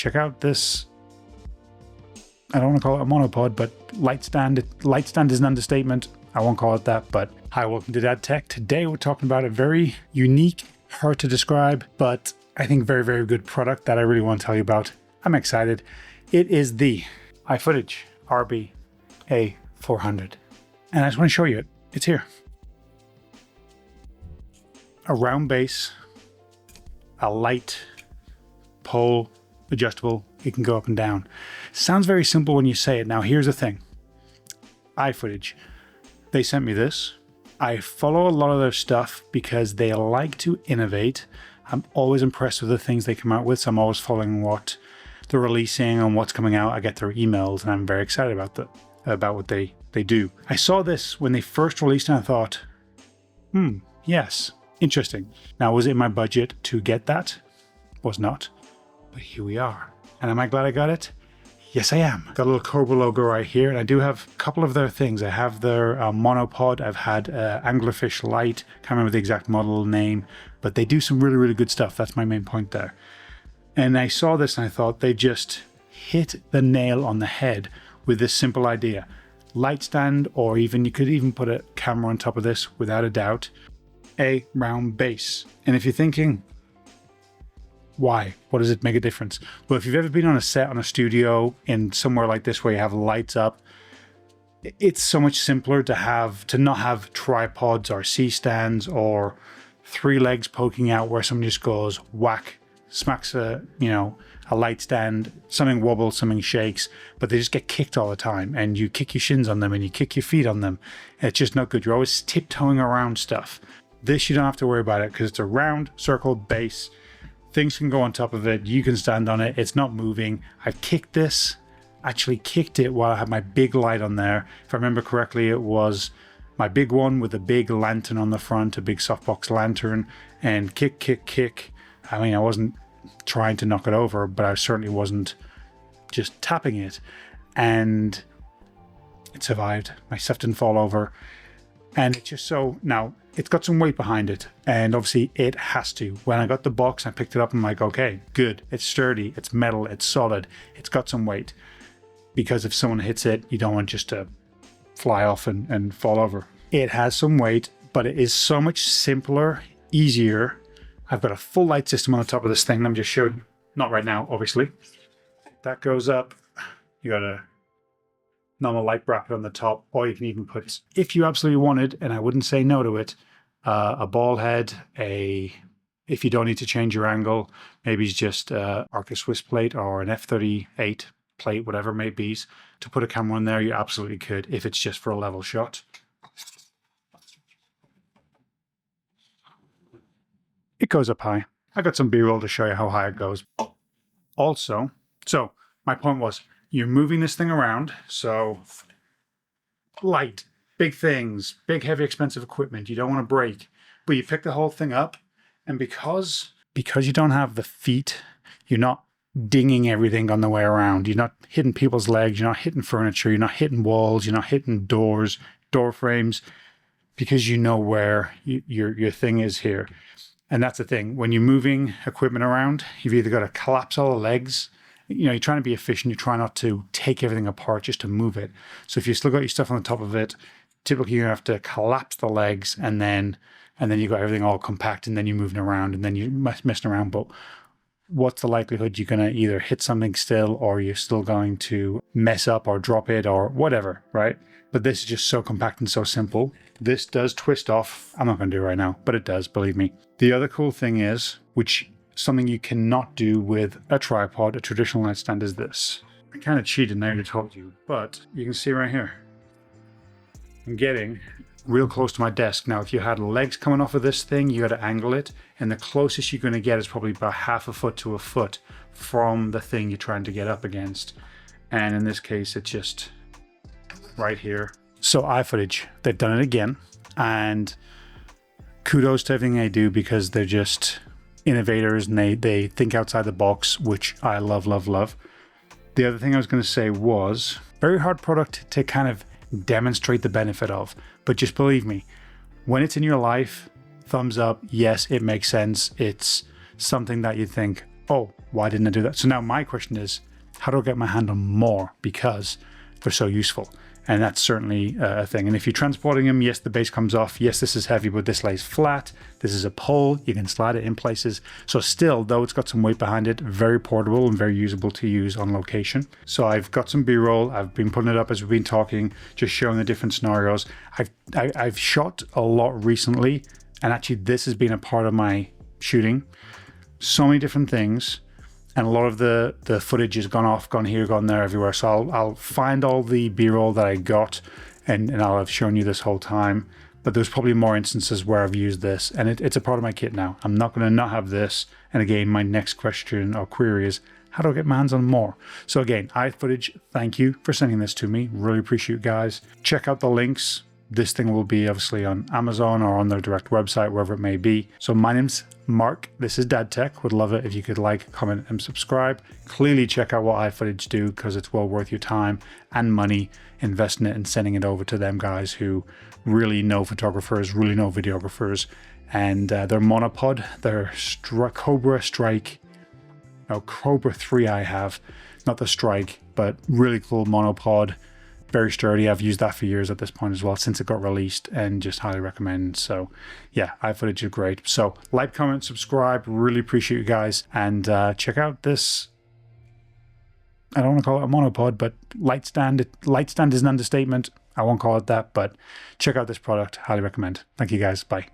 check out this, I don't want to call it a monopod, but light stand. Light stand is an understatement. I won't call it that, but hi, welcome to Dad Tech. Today we're talking about a very unique, hard to describe, but I think very, very good product that I really want to tell you about. I'm excited. It is the iFootage A400. And I just want to show you it. It's here. A round base, a light pole, adjustable. It can go up and down. Sounds very simple when you say it. Now here's the thing. iFootage. They sent me this. I follow a lot of their stuff because they like to innovate. I'm always impressed with the things they come out with. So I'm always following what they're releasing and what's coming out. I get their emails and I'm very excited about what they do. I saw this when they first released and I thought, yes, interesting. Now, was it in my budget to get that? Was not. But here we are. And am I glad I got it? Yes, I am. Got a little Cobra logo right here, and I do have a couple of their things. I have their monopod. I've had anglerfish light. Can't remember the exact model name, but they do some really, really good stuff. That's my main point there. And I saw this and I thought they just hit the nail on the head with this simple idea. Light stand, or even you could even put a camera on top of this without a doubt. A round base. And if you're thinking, why? What does it make a difference? Well, if you've ever been on a set on a studio in somewhere like this where you have lights up, it's so much simpler to not have tripods or C-stands or three legs poking out where someone just goes whack, smacks a light stand, something wobbles, something shakes, but they just get kicked all the time, and you kick your shins on them and you kick your feet on them. It's just not good. You're always tiptoeing around stuff. This, you don't have to worry about it because it's a round circle base. Things can go on top of it. You can stand on it. It's not moving. I've kicked this, actually kicked it while I had my big light on there. If I remember correctly, it was my big one with a big lantern on the front, a big softbox lantern, and kick. I mean, I wasn't trying to knock it over, but I certainly wasn't just tapping it. And it survived. My stuff didn't fall over. And it's just so, now it's got some weight behind it, and obviously it has to. When I got the box, I picked it up and I'm like, okay, good. It's sturdy, it's metal, it's solid, it's got some weight. Because if someone hits it, you don't want just to fly off and fall over. It has some weight, but it is so much simpler, easier. I've got a full light system on the top of this thing. Let me just show you. Not right now, obviously. That goes up. You got a normal light bracket on the top, or you can even put, if you absolutely wanted, and I wouldn't say no to it, a ball head, if you don't need to change your angle, maybe it's just Arca Swiss plate or an F38 plate, whatever it may be, to put a camera on there, you absolutely could, if it's just for a level shot. It goes up high. I got some B-roll to show you how high it goes. Also, so my point was, you're moving this thing around, so light, big things, big, heavy, expensive equipment. You don't want to break, but you pick the whole thing up, and because you don't have the feet, you're not dinging everything on the way around. You're not hitting people's legs. You're not hitting furniture. You're not hitting walls. You're not hitting doors, door frames, because you know where your thing is here. And that's the thing. When you're moving equipment around, you've either got to collapse all the legs. You're trying to be efficient. You try not to take everything apart just to move it. So if you still got your stuff on the top of it, typically you have to collapse the legs, and then you got everything all compact, and then you're moving around, and then you're messing around. But what's the likelihood you're going to either hit something still, or you're still going to mess up or drop it or whatever, right? But this is just so compact and so simple. This does twist off. I'm not going to do it right now, but it does, believe me. The other cool thing is, which something you cannot do with a tripod, a traditional nightstand, is this. I kind of cheated and I already told you, but you can see right here. I'm getting real close to my desk. Now, if you had legs coming off of this thing, you got to angle it, and the closest you're going to get is probably about half a foot to a foot from the thing you're trying to get up against. And in this case, it's just right here. So iFootage, they've done it again, and kudos to everything they do, because they're just innovators and they think outside the box, which I love. The other thing I was going to say was, very hard product to kind of demonstrate the benefit of, but just believe me, when it's in your life, thumbs up, yes, it makes sense. It's something that you think, oh, why didn't I do that? So now my question is, how do I get my hand on more? Because they're so useful. And that's certainly a thing. And if you're transporting them, yes, the base comes off. Yes, this is heavy, but this lays flat. This is a pole. You can slide it in places. So still, though it's got some weight behind it, very portable and very usable to use on location. So I've got some B-roll. I've been putting it up as we've been talking, just showing the different scenarios. I've shot a lot recently, and actually this has been a part of my shooting. So many different things. And a lot of the footage has gone off, gone here, gone there, everywhere. So I'll find all the B-roll that I got, and I'll have shown you this whole time. But there's probably more instances where I've used this, and it's a part of my kit now. I'm not going to not have this. And again, my next question or query is, how do I get my hands on more? So again, iFootage, thank you for sending this to me. Really appreciate you guys. Check out the links. This thing will be obviously on Amazon or on their direct website, wherever it may be. So my name's Mark. This is Dad Tech. Would love it if you could like, comment, and subscribe. Clearly check out what iFootage do, because it's well worth your time and money investing it and sending it over to them guys who really know photographers, really know videographers. And their monopod, their Cobra 3 I have, not the Strike, but really cool monopod. Very sturdy. I've used that for years at this point as well, since it got released, and just highly recommend. So yeah, iFootage is great. So like, comment, subscribe. Really appreciate you guys. And check out this, I don't want to call it a monopod, but light stand. Light stand is an understatement. I won't call it that, but check out this product. Highly recommend. Thank you guys. Bye.